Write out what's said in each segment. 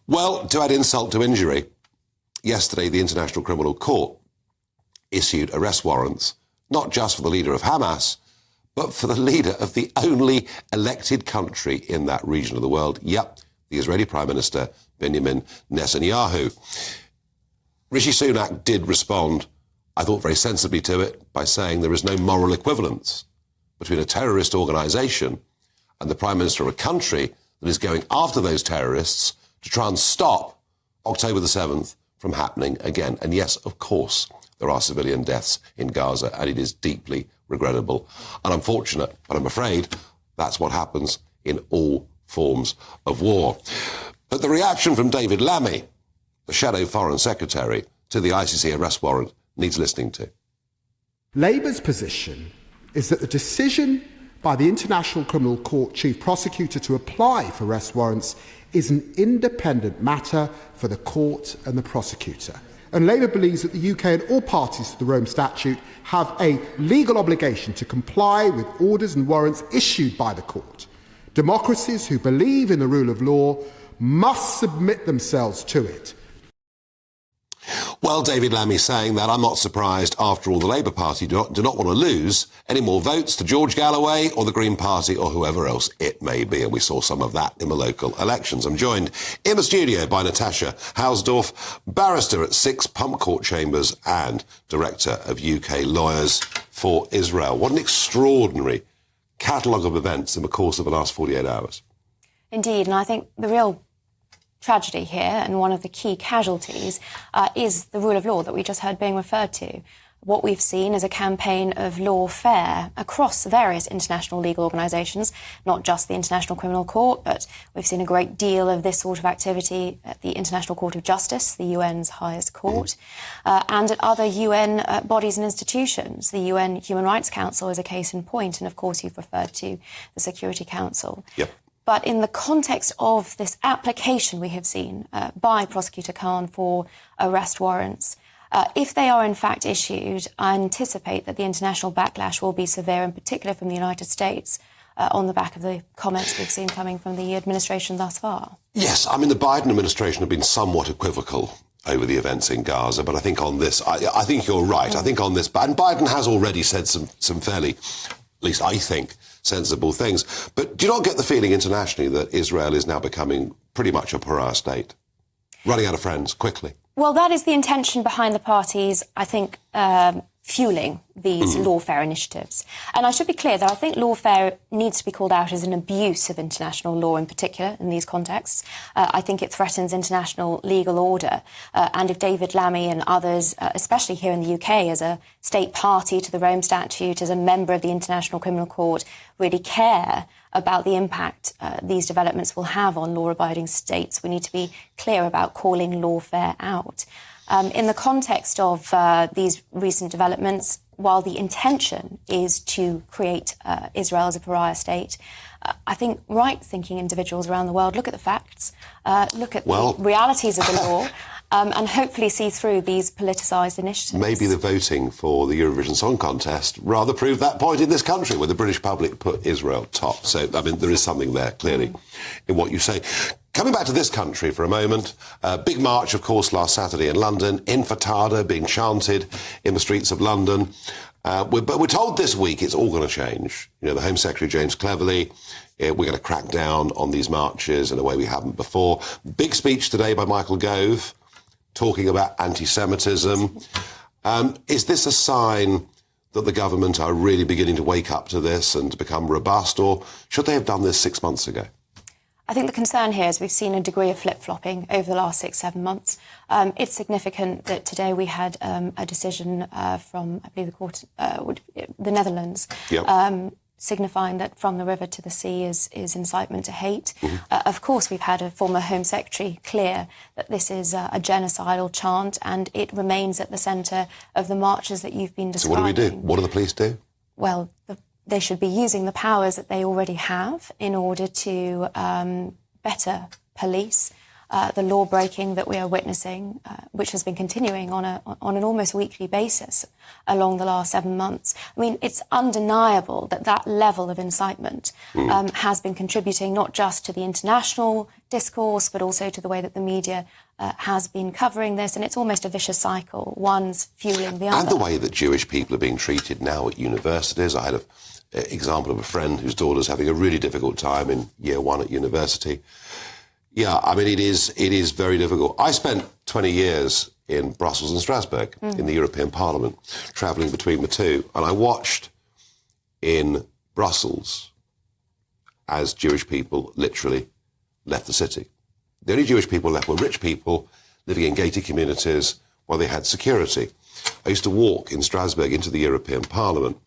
Well, to add insult to injury, yesterday the International Criminal Court issued arrest warrants, not just for the leader of Hamas, but for the leader of the only elected country in that region of the world. Yep, the Israeli Prime Minister Benjamin Netanyahu. Rishi Sunak did respond, I thought very sensibly to it, by saying there is no moral equivalence between a terrorist organisation and the Prime Minister of a country that is going after those terrorists to try and stop October the 7th from happening again. And yes, of course, there are civilian deaths in Gaza, and it is deeply regrettable and unfortunate, but I'm afraid that's what happens in all forms of war. But the reaction from David Lammy, the shadow foreign secretary, to the ICC arrest warrant needs listening to. Labour's position is that the decision by the International Criminal Court Chief Prosecutor to apply for arrest warrants is an independent matter for the court and the prosecutor. And Labour believes that the UK and all parties to the Rome Statute have a legal obligation to comply with orders and warrants issued by the court. Democracies who believe in the rule of law must submit themselves to it. Well, David Lammy saying that, I'm not surprised. After all, the Labour Party do not want to lose any more votes to George Galloway or the Green Party or whoever else it may be. And we saw some of that in the local elections. I'm joined in the studio by Natasha Hausdorff, barrister at 6 Pump Court Chambers and Director of UK Lawyers for Israel. What an extraordinary catalogue of events in the course of the last 48 hours. Indeed, and I think the real tragedy here, and one of the key casualties, is the rule of law that we just heard being referred to. What we've seen is a campaign of lawfare across various international legal organisations, not just the International Criminal Court, but we've seen a great deal of this sort of activity at the International Court of Justice, the UN's highest court, and at other UN bodies and institutions. The UN Human Rights Council is a case in point, and of course you've referred to the Security Council. Yep. But in the context of this application we have seen by Prosecutor Khan for arrest warrants, if they are in fact issued, I anticipate that the international backlash will be severe, in particular from the United States, on the back of the comments we've seen coming from the administration thus far. Yes, I mean, the Biden administration have been somewhat equivocal over the events in Gaza, but I think on this, I think you're right. I think on this, and Biden has already said some fairly, at least I think, sensible things. But do you not get the feeling internationally that Israel is now becoming pretty much a pariah state, running out of friends quickly? Well, that is the intention behind the parties, I think, fueling these lawfare initiatives. And I should be clear that I think lawfare needs to be called out as an abuse of international law in particular in these contexts. I think it threatens international legal order. And if David Lammy and others, especially here in the UK, as a state party to the Rome Statute, as a member of the International Criminal Court, really care about the impact these developments will have on law-abiding states, we need to be clear about calling lawfare out. In the context of these recent developments, while the intention is to create Israel as a pariah state, I think right-thinking individuals around the world look at the facts, look at the realities of the law, and hopefully see through these politicised initiatives. Maybe the voting for the Eurovision Song Contest rather proved that point in this country, where the British public put Israel top. So, I mean, there is something there, clearly, in what you say. Coming back to this country for a moment, big march, of course, last Saturday in London, Intifada being chanted in the streets of London. But we're told this week it's all going to change. You know, the Home Secretary, James Cleverly, we're going to crack down on these marches in a way we haven't before. Big speech today by Michael Gove, talking about anti-Semitism. Is this a sign that the government are really beginning to wake up to this and to become robust, or should they have done this 6 months ago? I think the concern here is we've seen a degree of flip-flopping over the last 6-7 months. It's significant that today we had a decision from, I believe, the court, the Netherlands, signifying that from the river to the sea is incitement to hate. Of course, we've had a former Home Secretary clear that this is a genocidal chant, and it remains at the centre of the marches that you've been describing. So what do we do? What do the police do? Well, they should be using the powers that they already have in order to better police the law breaking that we are witnessing, which has been continuing on an almost weekly basis along the last 7 months. I mean, it's undeniable that that level of incitement has been contributing not just to the international discourse, but also to the way that the media has been covering this. And it's almost a vicious cycle. One's fueling the other. And the way that Jewish people are being treated now at universities. I had an example of a friend whose daughter's having a really difficult time in year 1 at university. Yeah, I mean, it is very difficult. I spent 20 years in Brussels and Strasbourg in the European Parliament, travelling between the two. And I watched in Brussels as Jewish people literally left the city. The only Jewish people left were rich people living in gated communities while they had security. I used to walk in Strasbourg into the European Parliament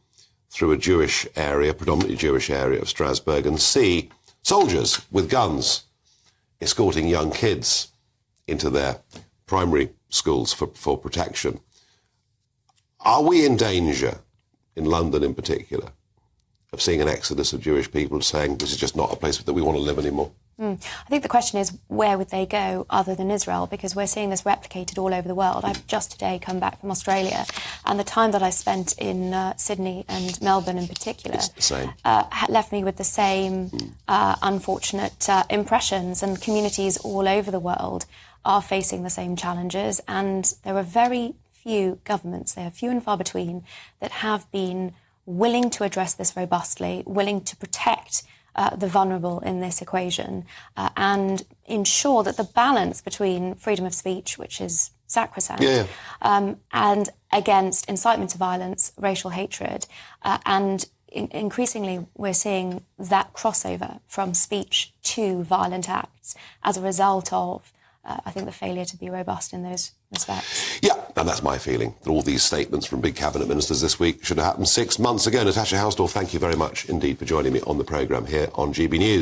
through a Jewish area, predominantly Jewish area of Strasbourg, and see soldiers with guns escorting young kids into their primary schools for protection. Are we in danger, in London in particular, of seeing an exodus of Jewish people saying this is just not a place that we want to live anymore? I think the question is, where would they go other than Israel? Because we're seeing this replicated all over the world. I've just today come back from Australia, and the time that I spent in Sydney and Melbourne in particular left me with the same unfortunate impressions, and communities all over the world are facing the same challenges, and there are very few governments, they are few and far between, that have been willing to address this robustly, willing to protect the vulnerable in this equation, and ensure that the balance between freedom of speech, which is sacrosanct, and against incitement to violence, racial hatred, and increasingly we're seeing that crossover from speech to violent acts as a result of, I think, the failure to be robust in those respects. Yeah, and that's my feeling, that all these statements from big cabinet ministers this week should have happened 6 months ago. Natasha Hausdorff, thank you very much indeed for joining me on the programme here on GB News.